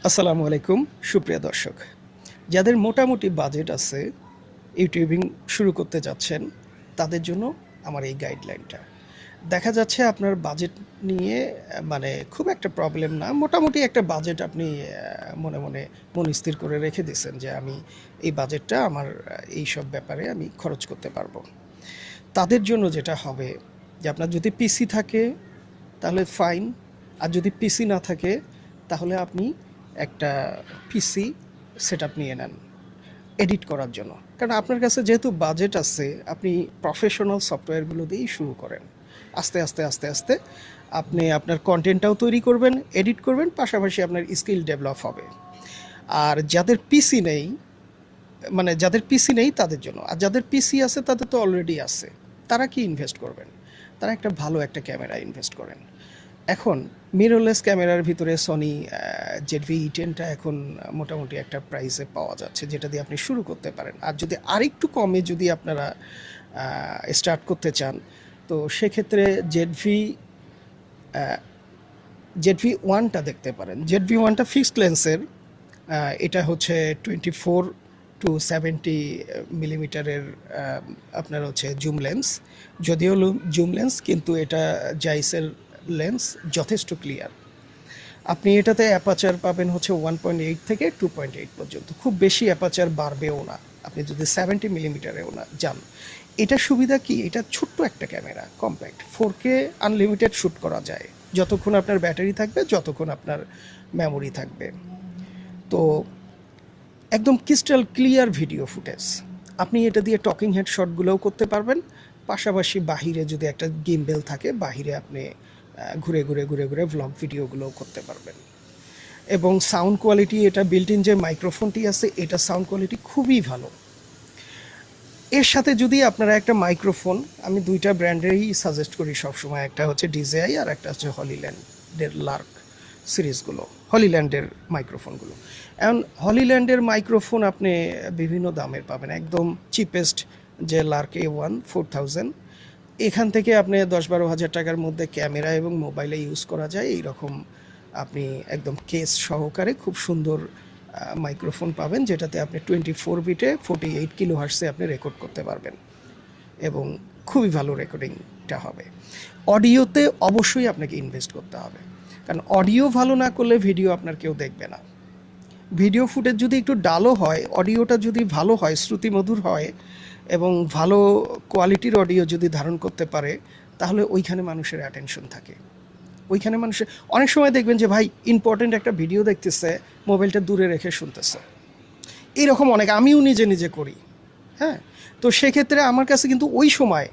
আসসালামু আলাইকুম সুপ্রিয় দর্শক, যাদের মোটামুটি বাজেট আছে ইউটিউবিং শুরু করতে যাচ্ছেন তাদের জন্য আমার এই গাইডলাইনটা। দেখা যাচ্ছে আপনার বাজেট নিয়ে মানে খুব একটা প্রবলেম না, মোটামুটি একটা বাজেট আপনি মনে মনে মন স্থির করে রেখে দিয়েছেন যে আমি এই বাজেটটা আমার এই সব ব্যাপারে আমি খরচ করতে পারবো। তাদের জন্য যেটা হবে যে আপনার যদি পিসি থাকে তাহলে ফাইন, আর যদি পিসি না থাকে তাহলে আপনি একটা পিসি সেটআপ নিয়ে নেন এডিট করার জন্য। কারণ আপনার কাছে যেহেতু বাজেট আছে, আপনি প্রফেশনাল সফটওয়্যারগুলো দিয়েই শুরু করেন। আস্তে আস্তে আস্তে আস্তে আপনি আপনার কন্টেন্টটাও তৈরি করবেন, এডিট করবেন, পাশাপাশি আপনার স্কিল ডেভেলপ হবে। আর যাদের পিসি নেই, মানে যাদের পিসি নেই তাদের জন্য, আর যাদের পিসি আছে তাদের তো অলরেডি আছে, তারা কি ইনভেস্ট করবেন? তারা একটা ভালো একটা ক্যামেরা ইনভেস্ট করেন। এখন মিররলেস ক্যামেরার ভিতরে সনি ZV-E10টা এখন মোটামুটি একটা প্রাইসে পাওয়া যাচ্ছে, যেটা দিয়ে আপনি শুরু করতে পারেন। আর যদি আরেকটু কমে যদি আপনারা স্টার্ট করতে চান, তো সেক্ষেত্রে ZV-1টা দেখতে পারেন। ZV-1টা ফিক্সড লেন্সের, এটা হচ্ছে 24-70 মিলিমিটারের আপনার হচ্ছে জুম লেন্স। যদিও জুম লেন্স, কিন্তু এটা জাইসের লেন্স যথেষ্ট ক্লিয়ার। আপনি এটাতে অ্যাপাচার পাবেন হচ্ছে 1.8 থেকে 2.8 পর্যন্ত, খুব বেশি অ্যাপাচার বাড়বেও না আপনি যদি 70 মিলিমিটারেও না যান। এটা সুবিধা কি, এটা ছোট্ট একটা camera, compact, 4K unlimited shoot করা যায় যতক্ষণ আপনার ব্যাটারি থাকবে, যতক্ষণ আপনার মেমোরি থাকবে। তো একদম ক্রিস্টাল ক্লিয়ার ভিডিও ফুটেজ। আপনি এটা দিয়ে টকিং হেড শটগুলোও করতে পারবেন, পাশাপাশি বাহিরে যদি একটা গিম্বেল থাকে, বাহিরে আপনি ঘুরে ঘুরে ঘুরে ঘুরে ভ্লগ ভিডিওগুলোও করতে পারবেন। এবং সাউন্ড কোয়ালিটি, এটা বিল্ট ইন যে মাইক্রোফোনটি আছে, এটা সাউন্ড কোয়ালিটি খুবই ভালো। এর সাথে যদি আপনারা একটা মাইক্রোফোন, আমি দুইটা ব্র্যান্ডেরই সাজেস্ট করি সবসময়, একটা হচ্ছে DJI আর একটা হচ্ছে হলিল্যান্ডের লার্ক সিরিজগুলো, হলিল্যান্ডের মাইক্রোফোনগুলো। এখন হলিল্যান্ডের মাইক্রোফোন আপনি বিভিন্ন দামের পাবেন, একদম চিপেস্ট যে লার্ক A1 4000, এখান থেকে আপনি 10-12 হাজার টাকার মধ্যে ক্যামেরা এবং মোবাইলে ইউজ করা যায় এইরকম আপনি একদম কেস সহকারে খুব সুন্দর মাইক্রোফোন পাবেন, যেটাতে আপনি 24 বিটে 48 কিলো হার্টসে আপনি রেকর্ড করতে পারবেন এবং খুবই ভালো রেকর্ডিংটা হবে। অডিওতে অবশ্যই আপনাকে ইনভেস্ট করতে হবে, কারণ অডিও ভালো না করলে ভিডিও আপনার কেউ দেখবে না। ভিডিও ফুটেজ যদি একটু ডালও হয়, অডিওটা যদি ভালো হয়, শ্রুতিমধুর হয় এবং ভালো কোয়ালিটির অডিও যদি ধারণ করতে পারে, তাহলে ওইখানে মানুষের অ্যাটেনশন থাকে। ওইখানে মানুষের অনেক সময় দেখবেন যে ভাই ইম্পর্টেন্ট একটা ভিডিও দেখতেছে, মোবাইলটা দূরে রেখে শুনতেছে, এইরকম অনেক, আমিও নিজে নিজে করি। হ্যাঁ, তো সেক্ষেত্রে আমার কাছে কিন্তু ওই সময়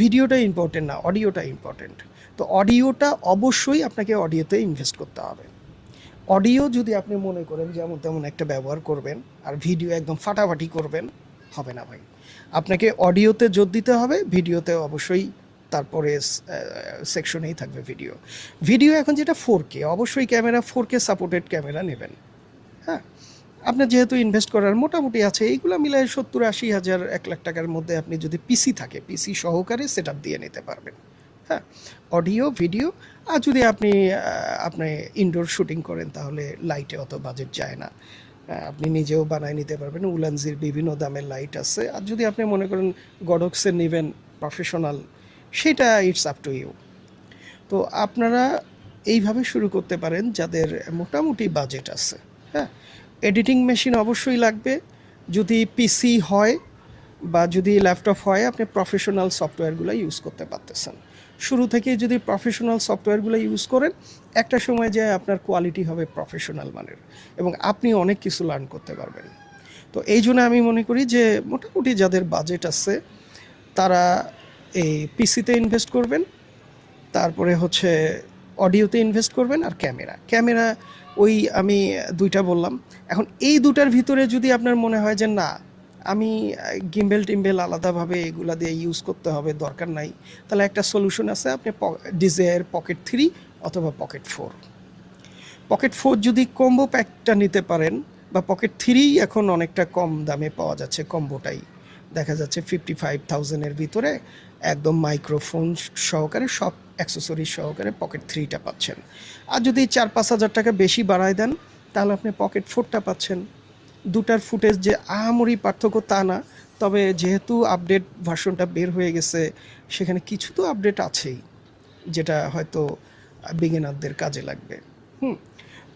ভিডিওটা ইম্পর্টেন্ট না, অডিওটা ইম্পর্টেন্ট। তো অডিওটা অবশ্যই আপনাকে অডিওতে ইনভেস্ট করতে হবে। অডিও যদি আপনি মনে করেন যেমন তেমন একটা ব্যবহার করবেন আর ভিডিও একদম ফাটাফাটি করবেন, হবে না ভাই। আপনাকে অডিওতে জোর দিতে হবে, ভিডিওতে অবশ্যই তারপরে সেকশনেই থাকবে ভিডিও। ভিডিও এখন যেটা 4K, অবশ্যই ক্যামেরা 4K সাপোর্টেড ক্যামেরা নেবেন। হ্যাঁ, আপনার যেহেতু ইনভেস্ট করার মোটামুটি আছে, এইগুলো মিলায় 70-80 হাজার 1 লাখ টাকার মধ্যে আপনি যদি পিসি থাকে, পিসি সহকারে সেট আপ দিয়ে নিতে পারবেন। হ্যাঁ, অডিও, ভিডিও। আর যদি আপনি আপনি ইনডোর শুটিং করেন তাহলে লাইটে অত বাজেট যায় না, আপনি নিজেও বানায় নিতে পারবেন। উলানজির বিভিন্ন দামের লাইট আছে। আর যদি আপনি মনে করেন গডক্সের নেবেন প্রফেশনাল, সেটা ইটস আপ টু ইউ। তো আপনারা এইভাবে শুরু করতে পারেন যাদের মোটামুটি বাজেট আছে। হ্যাঁ, এডিটিং মেশিন অবশ্যই লাগবে। যদি পিসি হয় বা যদি ল্যাপটপ হয়, আপনি প্রফেশনাল সফটওয়্যারগুলো ইউজ করতে পারতেছেন। শুরু থেকে যদি প্রফেশনাল সফটওয়্যারগুলো ইউজ করেন, একটা সময় যায় আপনার কোয়ালিটি হবে প্রফেশনাল মানের এবং আপনি অনেক কিছু লার্ন করতে পারবেন। তো এই জন্য আমি মনে করি যে মোটামুটি যাদের বাজেট আছে তারা এই পিসিতে ইনভেস্ট করবেন, তারপরে হচ্ছে অডিওতে ইনভেস্ট করবেন, আর ক্যামেরা ওই আমি দুইটা বললাম। এখন এই দুটার ভিতরে যদি আপনার মনে হয় যে না, আমি গিম্বেল টিম্বেল আলাদাভাবে এগুলা দিয়ে ইউজ করতে হবে, দরকার নাই, তাহলে একটা সলিউশন আছে, আপনি DJI পকেট 3 অথবা পকেট 4 যদি কম্বো প্যাকটা নিতে পারেন, বা পকেট 3 এখন অনেকটা কম দামে পাওয়া যাচ্ছে, কম্বোটাই দেখা যাচ্ছে 55,000-এর ভিতরে একদম মাইক্রোফোন সহকারে সব অ্যাক্সেসরিজ সহকারে পকেট 3টা পাচ্ছেন। আর যদি 4-5 হাজার টাকা বেশি বাড়ায় দেন, তাহলে আপনি পকেট 4টা পাচ্ছেন। দুটার ফুটেজ যে আহামরি পার্থক্য তা না, তবে যেহেতু আপডেট ভার্সনটা বের হয়ে গেছে সেখানে কিছু তো আপডেট আছেই যেটা হয়তো বিগিনারদের কাজে লাগবে।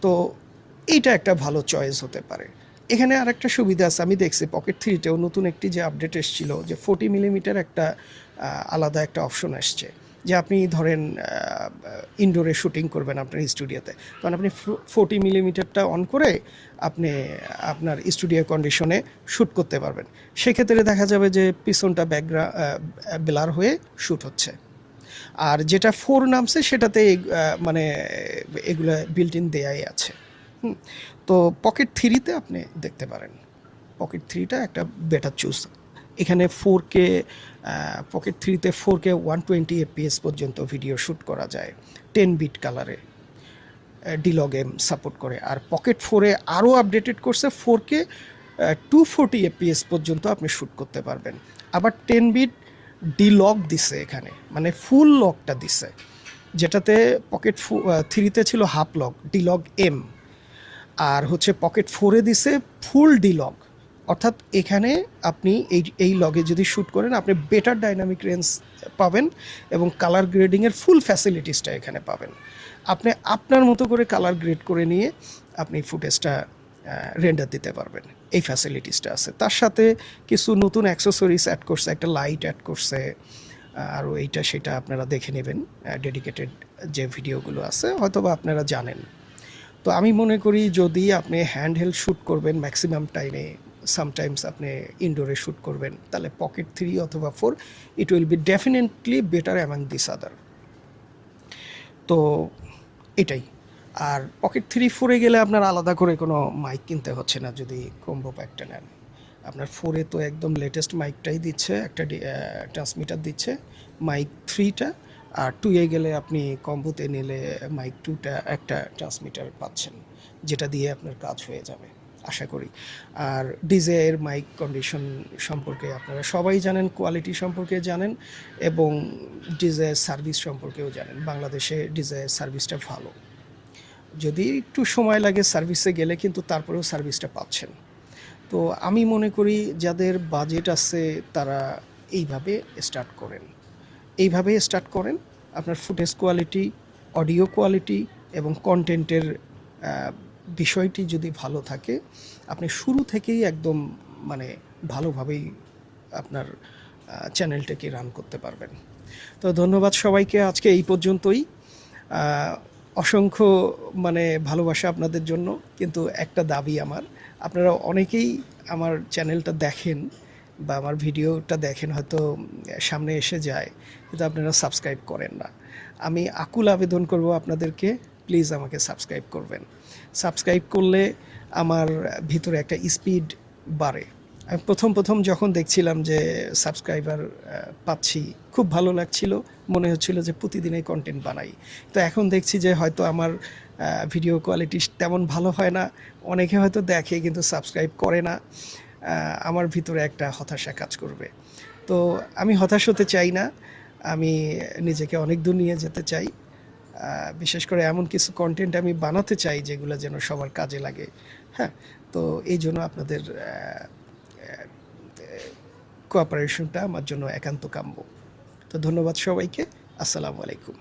তো এইটা একটা ভালো চয়েস হতে পারে। এখানে আরেকটা সুবিধা আছে, আমি দেখছি পকেট 3-টেও নতুন একটি যে আপডেট এসেছিল যে 40 মিলিমিটার একটা আলাদা একটা অপশন আসছে, যে আপনি ধরেন ইনডোরে শুটিং করবেন আপনার স্টুডিওতে, তখন আপনি 40 মিলিমিটারটা অন করে আপনি আপনার স্টুডিও কন্ডিশনে শ্যুট করতে পারবেন। সেক্ষেত্রে দেখা যাবে যে পিছনটা ব্লার হয়ে শ্যুট হচ্ছে। আর যেটা 4 নামছে সেটাতে মানে এগুলো বিল্ট ইন দেয়াই আছে। তো পকেট 3-তে আপনি দেখতে পারেন, পকেট 3টা একটা বেটার চুজ। এখানে 4K পকেট 3-তে 4K 120 FPS পর্যন্ত ভিডিও শ্যুট করা যায় 10 বিট কালারে, ডিলগ এম সাপোর্ট করে। আর পকেট 4-এ আরও আপডেটেড করছে 4K 240 FPS পর্যন্ত আপনি শ্যুট করতে পারবেন। আবার 10 বিট ডিলগ দিছে এখানে, মানে ফুল লকটা দিছে, যেটাতে পকেট 3-তে ছিল হাফ লক ডিলগ এম, আর হচ্ছে পকেট 4-এ দিছে ফুল ডিলগ। অর্থাৎ এখানে আপনি এই লগে যদি শ্যুট করেন আপনি বেটার ডাইনামিক রেঞ্জ পাবেন এবং কালার গ্রেডিংয়ের ফুল ফ্যাসিলিটিসটা এখানে পাবেন। আপনি আপনার মতো করে কালার গ্রেড করে নিয়ে আপনি ফুটেজটা রেন্ডার দিতে পারবেন, এই ফ্যাসিলিটিসটা আছে। তার সাথে কিছু নতুন অ্যাক্সেসরিজ অ্যাড করছে, একটা লাইট অ্যাড করছে, আরও এইটা সেটা আপনারা দেখে নেবেন, ডেডিকেটেড যে ভিডিওগুলো আছে হয়তো বা আপনারা জানেন। তো আমি মনে করি যদি আপনি হ্যান্ডহেল্ড শ্যুট করবেন ম্যাক্সিমাম টাইমে, সামটাইমস আপনি ইনডোরে শ্যুট করবেন, তাহলে পকেট 3 অথবা 4 it will be definitely better among this আদার। তো এটাই। আর পকেট 3-4-এ গেলে আপনার আলাদা করে কোনো মাইক কিনতে হচ্ছে না যদি কম্বো প্যাকটা নেন। আপনার 4-এ তো একদম লেটেস্ট মাইকটাই দিচ্ছে, একটা ট্রান্সমিটার দিচ্ছে মাইক 3টা, আর 2-এ গেলে আপনি কম্বোতে নিলে মাইক 2টা একটা ট্রান্সমিটার পাচ্ছেন, যেটা দিয়ে আপনার কাজ হয়ে যাবে আশা করি। আর ডিজের মাইক কন্ডিশন সম্পর্কে আপনারা সবাই জানেন, কোয়ালিটি সম্পর্কে জানেন এবং ডিজের সার্ভিস সম্পর্কেও জানেন। বাংলাদেশে ডিজের সার্ভিসটা ভালো, যদি একটু সময় লাগে সার্ভিসে গেলে, কিন্তু তারপরেও সার্ভিসটা পাচ্ছেন। তো আমি মনে করি যাদের বাজেট আছে তারা এইভাবে স্টার্ট করেন। আপনার ফুটেজ কোয়ালিটি, অডিও কোয়ালিটি এবং কন্টেন্টের বিষয়টি যদি ভালো থাকে, আপনি শুরু থেকেই একদম মানে ভালোভাবেই আপনার চ্যানেলটাকে রান করতে পারবেন। তো ধন্যবাদ সবাইকে, আজকে এই পর্যন্তই। অসংখ্য মানে ভালোবাসা আপনাদের জন্য, কিন্তু একটা দাবি আমার, আপনারা অনেকেই আমার চ্যানেলটা দেখেন বা আমার ভিডিওটা দেখেন, হয়তো সামনে এসে যায়, কিন্তু আপনারা সাবস্ক্রাইব করেন না। আমি আকুল আবেদন করব আপনাদেরকে, প্লিজ আমাকে সাবস্ক্রাইব করবেন। সাবস্ক্রাইব করলে আমার ভিতরে একটা স্পিড বাড়ে। আমি প্রথম যখন দেখছিলাম যে সাবস্ক্রাইবার পাচ্ছি, খুব ভালো লাগছিল, মনে হচ্ছিল যে প্রতিদিনই কন্টেন্ট বানাই। তো এখন দেখছি যে হয়তো আমার ভিডিও কোয়ালিটি তেমন ভালো হয় না, অনেকে হয়তো দেখে কিন্তু সাবস্ক্রাইব করে না। আমার ভিতরে একটা হতাশা কাজ করবে। তো আমি হতাশ হতে চাই না, আমি নিজেকে অনেক দূর নিয়ে যেতে চাই। বিশেষ করে এমন কিছু কন্টেন্ট আমি বানাতে চাই যেগুলো যেন সবার কাজে লাগে। হ্যাঁ, তো এই জন্য আপনাদের কোঅপারেশনটা আমার জন্য একান্ত কাম্য। তো ধন্যবাদ সবাইকে, আসসালামু আলাইকুম।